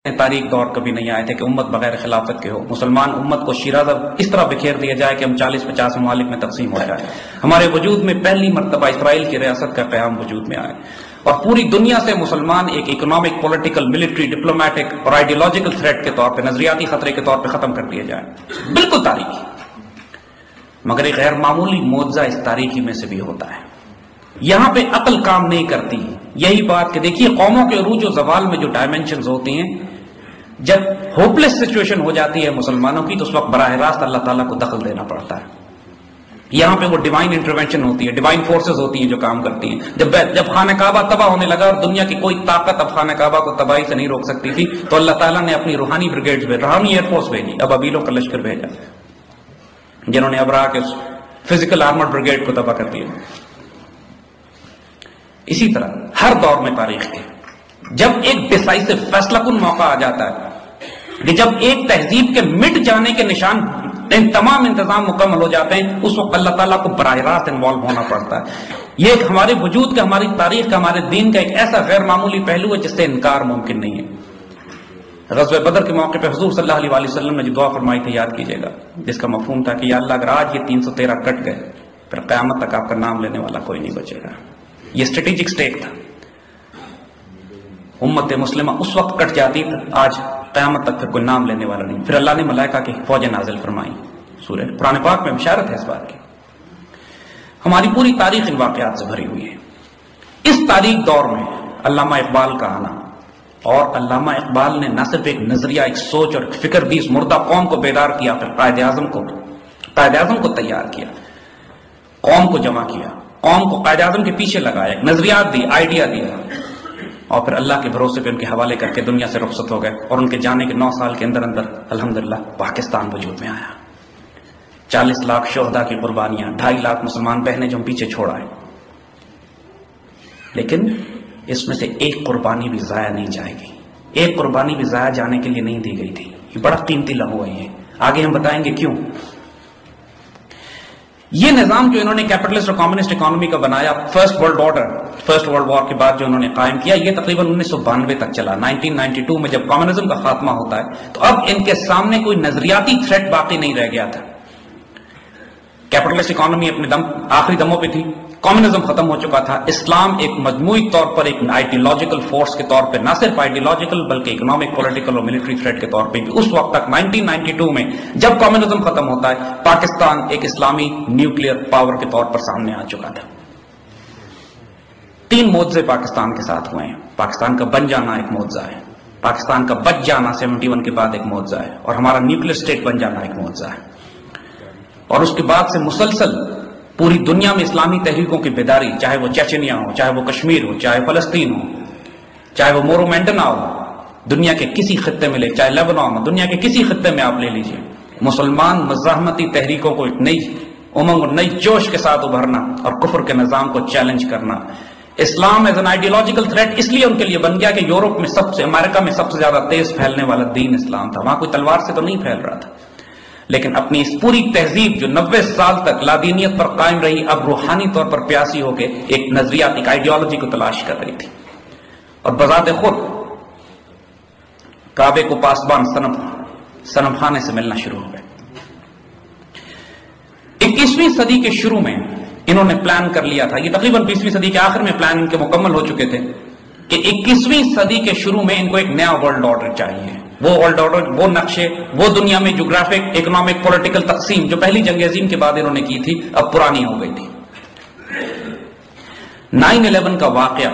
تاریخ دور کبھی نہیں آئے تھے کہ امت بغیر خلافت کے ہو. مسلمان امت کو شیرازہ اس طرح بکھیر دیا جائے کہ ہم 40-50 ممالک میں تقسیم ہو جائے. ہمارے وجود میں پہلی مرتبہ اسرائیل کی ریاست کا قیام وجود میں آئے اور پوری دنیا سے مسلمان ایک اکنامک، پولیٹیکل، ملٹری، ڈپلومیٹک اور آئیڈیولوجیکل تھریٹ کے طور پہ، نظریاتی خطرے کے طور پہ ختم کر دیا جائے. بالکل تاریخی، مگر ایک غیر معمولی معجزہ اس تاریخی میں سے بھی ہوتا ہے. یہاں پہ عقل کام نہیں کرتی. یہی بات کہ دیکھیے قوموں کے عروج و زوال میں جو ڈائمینشنز ہوتی ہیں، جب ہوپلیس سچویشن ہو جاتی ہے مسلمانوں کی تو اس وقت براہ راست اللہ تعالیٰ کو دخل دینا پڑتا ہے. یہاں پہ وہ ڈیوائن انٹروینشن ہوتی ہے، ڈیوائن فورسز ہوتی ہیں جو کام کرتی ہیں. جب خانہ کعبہ تباہ ہونے لگا اور دنیا کی کوئی طاقت اب خانہ کعبہ کو تباہی سے نہیں روک سکتی تھی تو اللہ تعالیٰ نے اپنی روحانی بریگیڈز میں روحانی ایئر فورس بھیجی، ابابیلوں کا لشکر بھیجا، جنہوں نے ابراہ کے فزیکل آرمڈ بریگیڈ کو تباہ کر دیا. اسی طرح ہر دور میں تاریخ کے جب ایک ڈیسائسو فیصلہ کن موقع آ جاتا ہے کہ جب ایک تہذیب کے مٹ جانے کے نشان تمام انتظام مکمل ہو جاتے ہیں، اس وقت اللہ تعالیٰ کو براہ راست انوالو ہونا پڑتا ہے. یہ ایک ہمارے وجود کا، ہماری تاریخ کا، ہمارے دین کا ایک ایسا غیر معمولی پہلو ہے جس سے انکار ممکن نہیں ہے. غزوہ بدر کے موقع پہ حضور صلی اللہ علیہ وآلہ وسلم نے جو دعا فرمائی تھی یاد کیجئے گا، جس کا مفہوم تھا کہ یا اللہ اگر آج یہ 313 کٹ گئے پھر قیامت تک آپ کا نام لینے والا کوئی نہیں بچے گا. یہ اسٹریٹجک سٹیک تھا. امت مسلمہ اس وقت کٹ جاتی تھی، آج قیامت تک پھر کوئی نام لینے والا نہیں. پھر اللہ نے ملائکہ کی فوجیں نازل فرمائی. سورہ قرآن پاک میں بشارت ہے اس بات کی. ہماری پوری تاریخ ان واقعات سے بھری ہوئی ہے. اس تاریخ دور میں علامہ اقبال کا آنا، اور علامہ اقبال نے نہ صرف ایک نظریہ، ایک سوچ اور ایک فکر دی، اس مردہ قوم کو بیدار کیا، پھر قائد اعظم کو تیار کیا، قوم کو جمع کیا، قوم کو قائد اعظم کے پیچھے لگایا، ایک نظریات دی، آئیڈیا دیا، اور پھر اللہ کے بھروسے پہ ان کے حوالے کر کے دنیا سے رخصت ہو گئے. اور ان کے جانے کے 9 سال کے اندر الحمدللہ پاکستان وجود میں آیا. 40 لاکھ شہداء کی قربانیاں، 2.5 لاکھ مسلمان بہنیں جو ہم پیچھے چھوڑ آئے. لیکن اس میں سے ایک قربانی بھی ضائع نہیں جائے گی. ایک قربانی بھی ضائع جانے کے لیے نہیں دی گئی تھی. یہ بڑا قیمتی لمحہ ہے. آگے ہم بتائیں گے کیوں. یہ نظام جو انہوں نے کیپٹلسٹ اور کمیونسٹ اکانومی کا بنایا، first world order, first world war کے بعد جو انہوں نے قائم کیا، یہ تقریباً 1992 تک چلا. 1992 میں جب کمیونزم کا خاتمہ ہوتا ہے تو اب ان کے سامنے کوئی نظریاتی تھریٹ باقی نہیں رہ گیا تھا. کیپٹلسٹ اکانومی اپنے آخری دموں پہ تھی، کمیونزم ختم ہو چکا تھا. اسلام ایک مجموعی طور پر ایک آئیڈیولوجیکل فورس کے طور پہ، نہ صرف آئیڈیولوجیکل بلکہ اکنامک، پولیٹیکل اور ملٹری تھریٹ کے طور پہ بھی اس وقت تک 1992 میں جب کمیونزم ختم ہوتا ہے، پاکستان ایک اسلامی نیوکلیئر پاور کے طور پر سامنے آ چکا تھا. 3 معجزے پاکستان کے ساتھ ہوئے ہیں. پاکستان کا بن جانا ایک معجزہ ہے، پاکستان کا بچ جانا 71 کے بعد ایک معجزہ ہے، اور ہمارا نیوکلیئر اسٹیٹ بن جانا ایک معجزہ ہے. اور اس کے بعد سے مسلسل پوری دنیا میں اسلامی تحریکوں کی بیداری، چاہے وہ چیچنیا ہو، چاہے وہ کشمیر ہو، چاہے فلسطین ہو، چاہے وہ مورو مینڈنا ہو، دنیا کے کسی خطے میں لے، چاہے لیبنان ہو، دنیا کے کسی خطے میں آپ لے لیجئے، مسلمان مزاحمتی تحریکوں کو ایک نئی امنگ اور نئی جوش کے ساتھ ابھرنا اور کفر کے نظام کو چیلنج کرنا. اسلام ایز این آئیڈیولوجیکل تھریٹ اس لیے ان کے لیے بن گیا کہ یورپ میں امریکہ میں سب سے زیادہ تیز پھیلنے والا دین اسلام تھا. وہاں کوئی تلوار سے تو نہیں پھیل رہا تھا، لیکن اپنی اس پوری تہذیب جو 90 سال تک لادینیت پر قائم رہی، اب روحانی طور پر پیاسی ہو کے ایک نظریات، ایک آئیڈیالوجی کو تلاش کر رہی تھی. اور بذات خود کعبے کو پاسبان صنم خانے سے ملنا شروع ہو گئے. 21ویں صدی کے شروع میں انہوں نے پلان کر لیا تھا، یہ تقریباً 20ویں صدی کے آخر میں پلان ان کے مکمل ہو چکے تھے کہ 21ویں صدی کے شروع میں ان کو ایک نیا ورلڈ آرڈر چاہیے. وہ ورلڈ آرڈر، وہ نقشے، وہ دنیا میں جغرافک، اکنامک، پولیٹیکل تقسیم جو پہلی جنگ عظیم کے بعد انہوں نے کی تھی اب پرانی ہو گئی تھی. 9/11 کا واقعہ،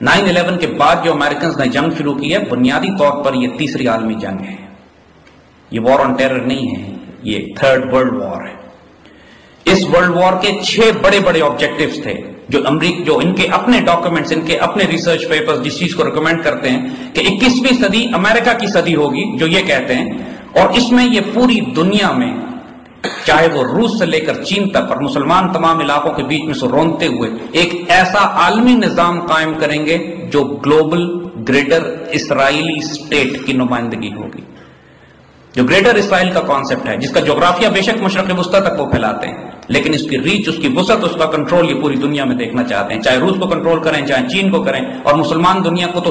9/11 کے بعد جو امریکنز نے جنگ شروع کی ہے، بنیادی طور پر یہ تیسری عالمی جنگ ہے. یہ وار آن ٹیرر نہیں ہے، یہ 3rd ورلڈ وار ہے. اس ورلڈ وار کے 6 بڑے بڑے آبجیکٹیوز تھے جو ان کے اپنے ڈاکومنٹس، ان کے اپنے ریسرچ پیپرز جس چیز کو ریکمینڈ کرتے ہیں کہ 21ویں صدی امریکہ کی صدی ہوگی، جو یہ کہتے ہیں، اور اس میں یہ پوری دنیا میں چاہے وہ روس سے لے کر چین تک اور مسلمان تمام علاقوں کے بیچ میں سے رونتے ہوئے ایک ایسا عالمی نظام قائم کریں گے جو گلوبل گریٹر اسرائیلی اسٹیٹ کی نمائندگی ہوگی. جو گریٹر اسرائیل کا کانسیپٹ ہے، جس کا جغرافیہ بے شک مشرق وسطی تک وہ پھیلاتے ہیں، لیکن اس کی ریچ، اس کی وسعت، اس کا کنٹرول یہ پوری دنیا میں دیکھنا چاہتے ہیں. چاہے روس کو کنٹرول کریں، چاہے چین کو کریں، اور مسلمان دنیا کو تو